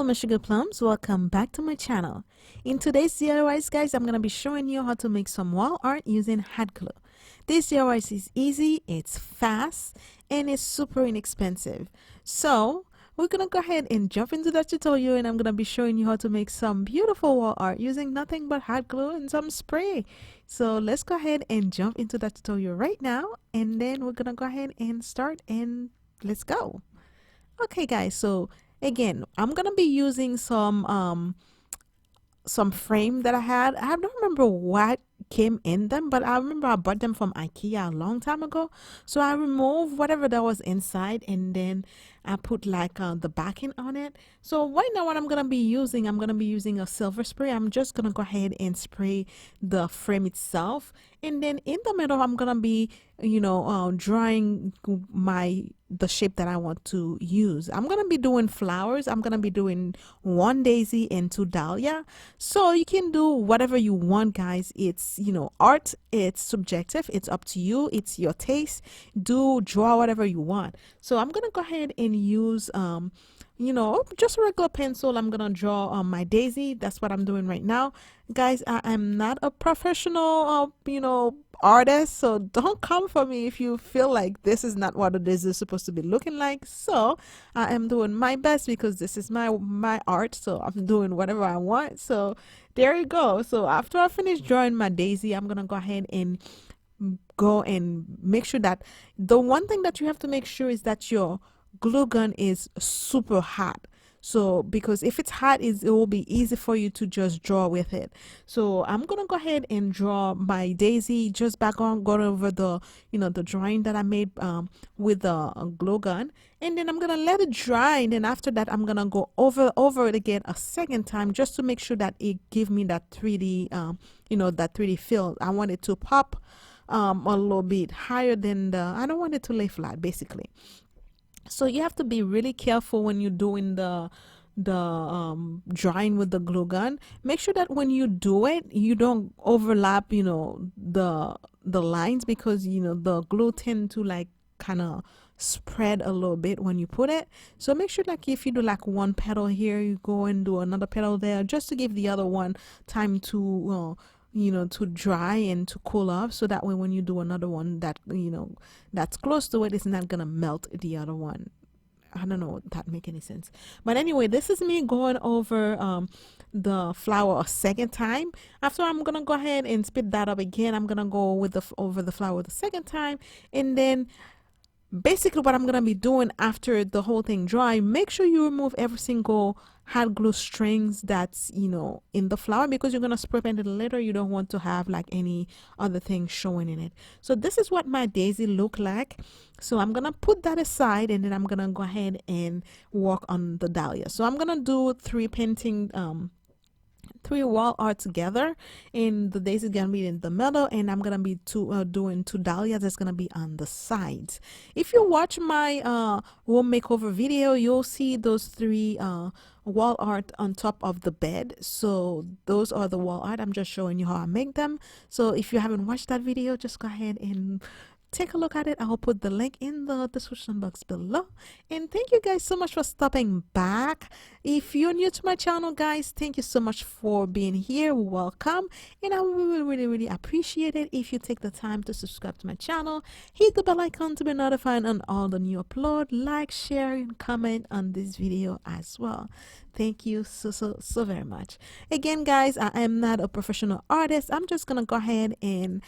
my sugar plums, welcome back to my channel. In today's DIYs guys, I'm gonna be showing you how to make some wall art using hot glue. This DIYs is easy, it's fast, and it's super inexpensive. So we're gonna go ahead and jump into that tutorial, and I'm gonna be showing you how to make some beautiful wall art using nothing but hot glue and some spray. So let's go ahead and jump into that tutorial right now, and then we're gonna go ahead and start, and let's go. Okay guys, so again, I'm gonna be using some frame that I had. I don't remember what came in them, but I remember I bought them from IKEA a long time ago. So I removed whatever that was inside, and then I put like the backing on it. So right now what I'm gonna be using, I'm gonna be using a silver spray. I'm just gonna go ahead and spray the frame itself, and then in the middle I'm gonna be drawing the shape that I want to use. I'm gonna be doing flowers. I'm gonna be doing one daisy and two dahlia. So you can do whatever you want guys. It's art, it's subjective, it's up to you, it's your taste. Draw whatever you want. So I'm gonna go ahead and use just a regular pencil. I'm gonna draw my daisy. That's what I'm doing right now guys. I am not a professional artist, so don't come for me if you feel like this is not what it is supposed to be looking like. So I am doing my best because this is my art, so I'm doing whatever I want. So there you go. So after I finish drawing my daisy, I'm gonna go ahead and go and make sure that the one thing that you have to make sure is that your glue gun is super hot. So because if it's hot, it will be easy for you to just draw with it. So I'm gonna go ahead and draw my daisy just back on, going over the the drawing that I made with the glue gun, and then I'm gonna let it dry, and then after that I'm gonna go over it again a second time just to make sure that it give me that 3D that 3D feel. I want it to pop a little bit higher than I don't want it to lay flat basically. So you have to be really careful when you're doing the drawing with the glue gun. Make sure that when you do it, you don't overlap the lines, because the glue tend to like kind of spread a little bit when you put it. So make sure like if you do like one petal here, you go and do another petal there, just to give the other one time to to dry and to cool off, so that way when you do another one that that's close to it, it's not gonna melt the other one. I don't know if that make any sense, but anyway, this is me going over the flower a second time. After, I'm gonna go ahead and speed that up again. I'm gonna go with over the flower the second time, and then basically what I'm gonna be doing after the whole thing dry, make sure you remove every single hot glue strings that's in the flower, because you're gonna spray paint it later. You don't want to have like any other thing showing in it. So this is what my daisy look like. So I'm gonna put that aside, and then I'm gonna go ahead and work on the dahlia. So I'm gonna do three wall art together, and the daisy is gonna be in the middle, and I'm gonna be doing two dahlias that's gonna be on the sides. If you watch my home makeover video, you'll see those three wall art on top of the bed. So those are the wall art. I'm just showing you how I make them. So if you haven't watched that video, just go ahead and take a look at it. I'll put the link in the description box below. And thank you guys so much for stopping back. If you're new to my channel guys, thank you so much for being here. Welcome, and I will really appreciate it if you take the time to subscribe to my channel, hit the bell icon to be notified on all the new upload, like, share, and comment on this video as well. Thank you so very much. Again guys, I am not a professional artist. I'm just gonna go ahead and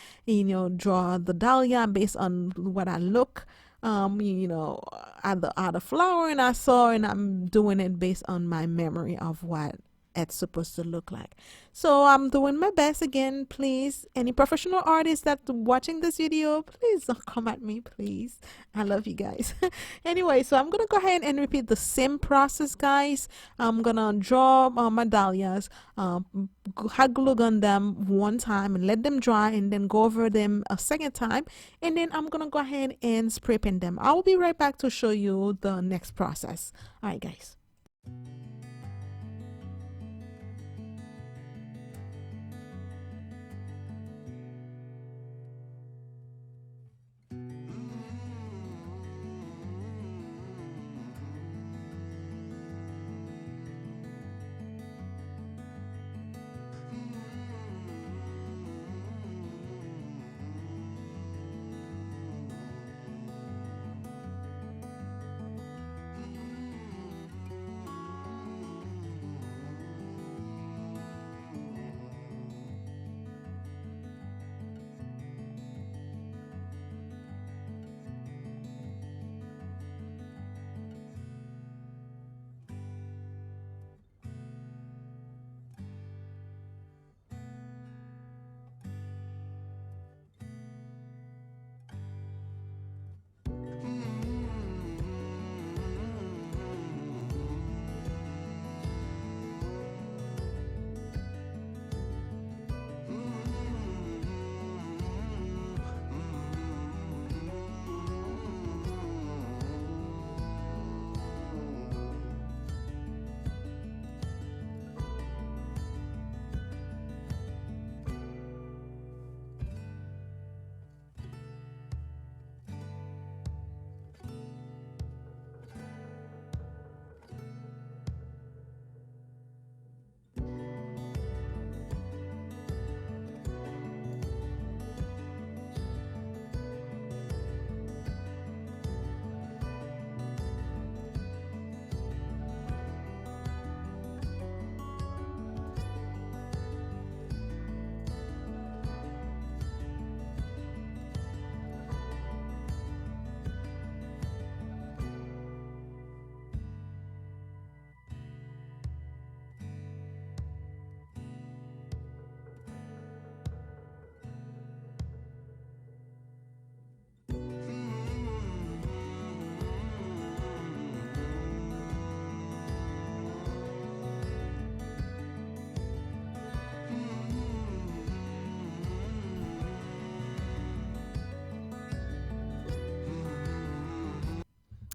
draw the dahlia based on what I look at the flower and I saw, and I'm doing it based on my memory of what it's supposed to look like. So I'm doing my best. Again, please, any professional artists that watching this video, please don't come at me, please. I love you guys. Anyway, so I'm gonna go ahead and repeat the same process guys. I'm gonna draw my dahlias, hot glue gun them one time and let them dry, and then go over them a second time, and then I'm gonna go ahead and spray paint them. I will be right back to show you the next process. All right guys.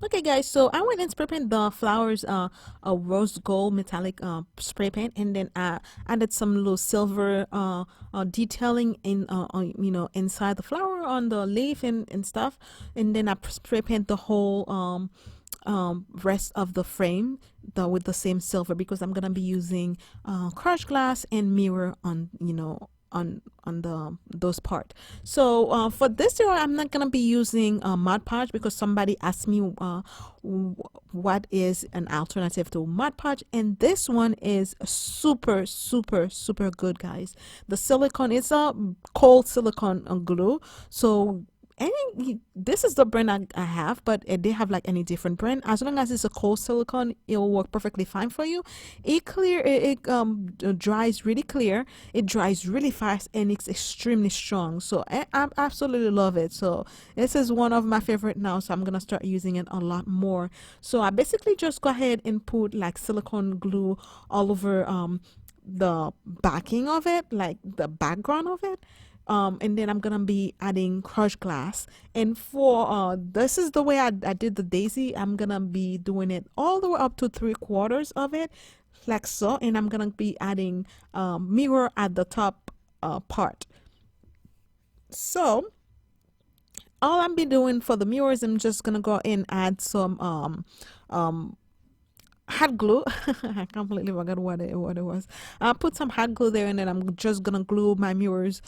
Okay, guys, so I went and spray paint the flowers a rose gold metallic spray paint, and then I added some little silver detailing in inside the flower on the leaf and stuff, and then I spray paint the whole rest of the frame with the same silver, because I'm gonna be using crushed glass and mirror on on the those part. So for this year I'm not gonna be using Mod Podge, because somebody asked me what is an alternative to Mod Podge, and this one is super super super good, guys. The silicone, it's a cold silicone glue. So any this is the brand I have, but they have like any different brand. As long as it's a cold silicone, it will work perfectly fine for you. It dries really clear, it dries really fast, and it's extremely strong. So I absolutely love it. So this is one of my favorite now, so I'm gonna start using it a lot more. So I basically just go ahead and put like silicone glue all over the backing of it, like the background of it. And then I'm gonna be adding crushed glass. And for this is the way I did the daisy. I'm gonna be doing it all the way up to 3/4 of it, like so. And I'm gonna be adding mirror at the top part. So all I'm be doing for the mirrors, I'm just gonna go and add some um hot glue. I completely forgot what it was. I put some hot glue there, and then I'm just gonna glue my mirrors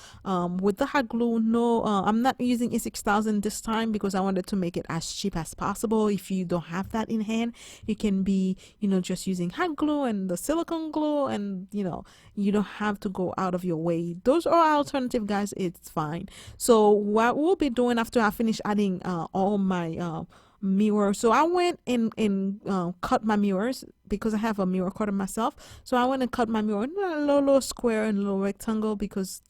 with the hot glue. No, I'm not using E6000 this time, because I wanted to make it as cheap as possible. If you don't have that in hand, you can be just using hot glue and the silicone glue, and you don't have to go out of your way. Those are alternative, guys. It's fine. So what we'll be doing after I finish adding all my mirror, so I went and cut my mirrors, because I have a mirror cutter myself. So I went and cut my mirror in a little square and a little rectangle, because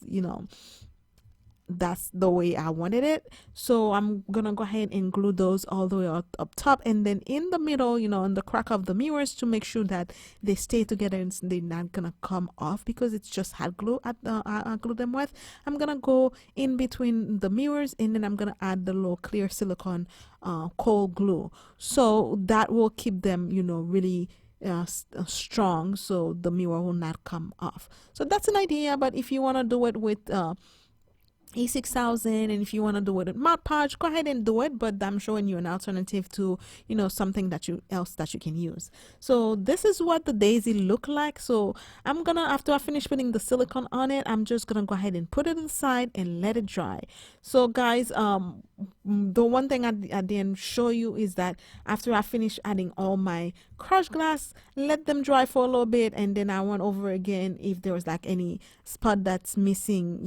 that's the way I wanted it. So I'm gonna go ahead and glue those all the way up top, and then in the middle, in the crack of the mirrors, to make sure that they stay together and they're not gonna come off, because it's just hot glue I glue them with. I'm gonna go in between the mirrors, and then I'm gonna add the little clear silicone cold glue, so that will keep them really strong, so the mirror will not come off. So that's an idea. But if you want to do it with E6000, and if you want to do it with Mod Podge, go ahead and do it. But I'm showing you an alternative to something that you can use. So this is what the daisy look like. So I'm gonna, after I finish putting the silicone on it, I'm just gonna go ahead and put it aside and let it dry. So guys, the one thing I didn't show you is that after I finish adding all my crushed glass, let them dry for a little bit, and then I went over again if there was like any spot that's missing,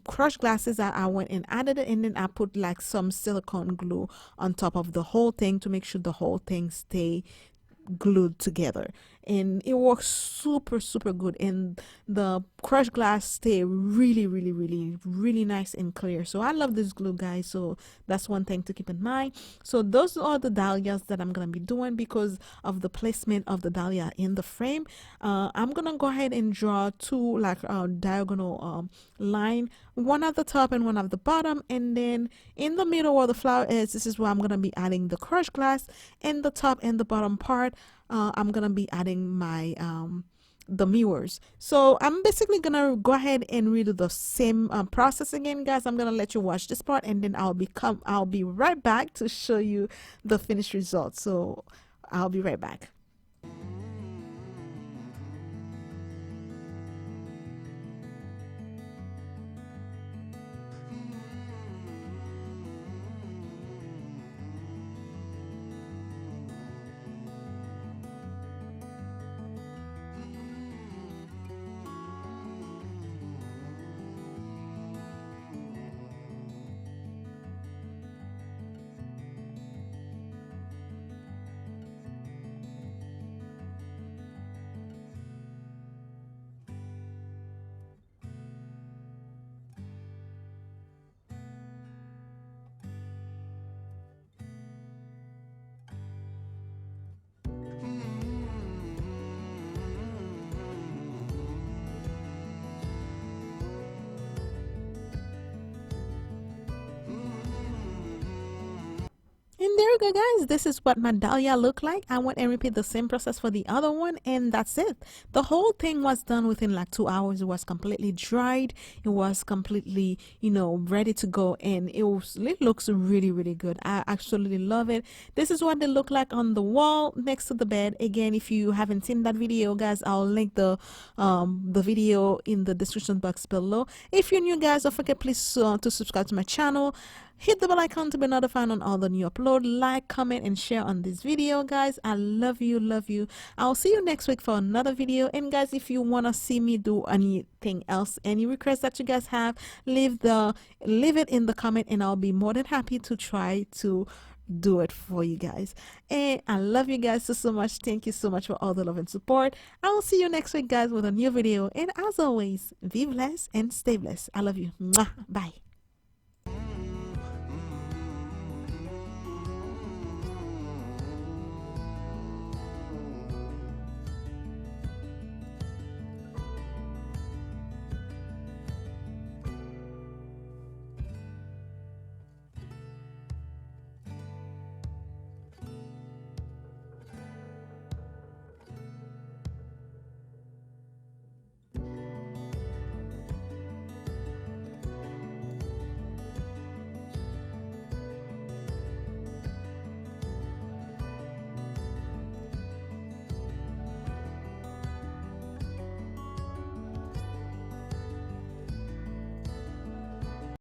crushed glasses. I went and added it, and then I put like some silicone glue on top of the whole thing to make sure the whole thing stay glued together, and it works super super good, and the crushed glass stay really really really really nice and clear. So I love this glue, guys. So that's one thing to keep in mind. So those are the dahlias that I'm gonna be doing because of the placement of the dahlia in the frame. I'm gonna go ahead and draw two like diagonal line, one at the top and one at the bottom, and then in the middle where the flower is, this is where I'm gonna be adding the crushed glass. In the top and the bottom part, I'm gonna be adding my the mirrors. So I'm basically gonna go ahead and redo the same process again, guys. I'm gonna let you watch this part, and then I'll be right back to show you the finished result. So I'll be right back. there you go, guys. This is what my dahlia looked like. I went and repeat the same process for the other one, and that's it. The whole thing was done within like 2 hours. It was completely dried. It was completely, you know, ready to go, and it looks really, really good. I absolutely love it. This is what they look like on the wall next to the bed. Again, if you haven't seen that video, guys, I'll link the video in the description box below. If you're new, guys, don't forget please to subscribe to my channel. Hit the bell icon to be notified on all the new upload. Like, comment, and share on this video, guys. I love you, love you. I'll see you next week for another video. And guys, if you want to see me do anything else, any requests that you guys have, leave it in the comment, and I'll be more than happy to try to do it for you guys. And I love you guys so much. Thank you so much for all the love and support. I will see you next week, guys, with a new video. And as always, be blessed and stay blessed. I love you. Mwah. Bye.